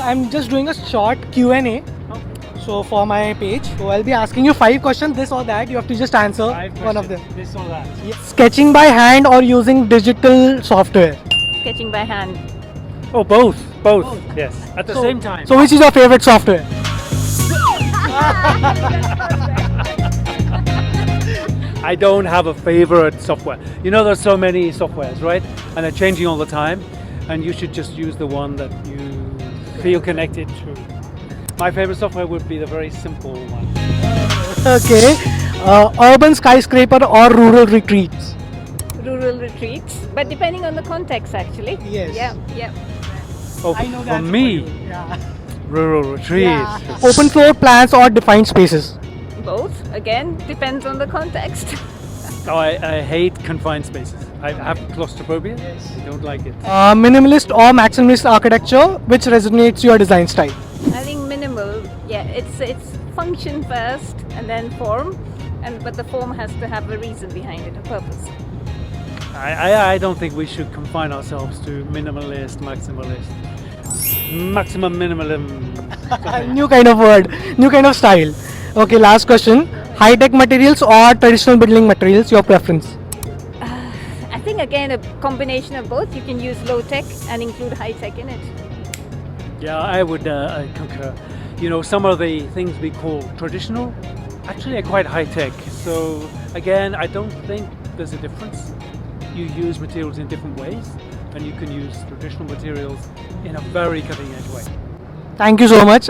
I'm just doing a short Q&A. So for my page, so I'll be asking you 5 questions, this or that. You have to just answer one of them. This or that. Sketching by hand or using digital software? Sketching by hand. Oh, both. Yes, at the same time. So which is your favorite software? I don't have a favorite software. You know, there's so many softwares, right? And they're changing all the time. And you should just use the one that you feel connected to. My favorite software would be the very simple one. Okay. Urban skyscraper or rural retreats? Rural retreats, but depending on the context, actually. Yes. Yeah. Oh, I know for that me, Yeah. rural retreats. Open floor plans or defined spaces? Both, again, depends on the context. Oh, I hate confined spaces. I have claustrophobia. I don't like it. Minimalist or maximalist architecture, which resonates your design style? I think minimal, it's function first and then form, but the form has to have a reason behind it, a purpose. I don't think we should confine ourselves to minimalist, maximalist. Maximum minimalism. New kind of word, new kind of style. Okay, last question. High-tech materials or traditional building materials, your preference? I think again a combination of both. You can use low tech and include high tech in it. Yeah, I would concur. You know, some of the things we call traditional actually are quite high tech. So again, I don't think there's a difference. You use materials in different ways, and you can use traditional materials in a very cutting edge way. Thank you so much.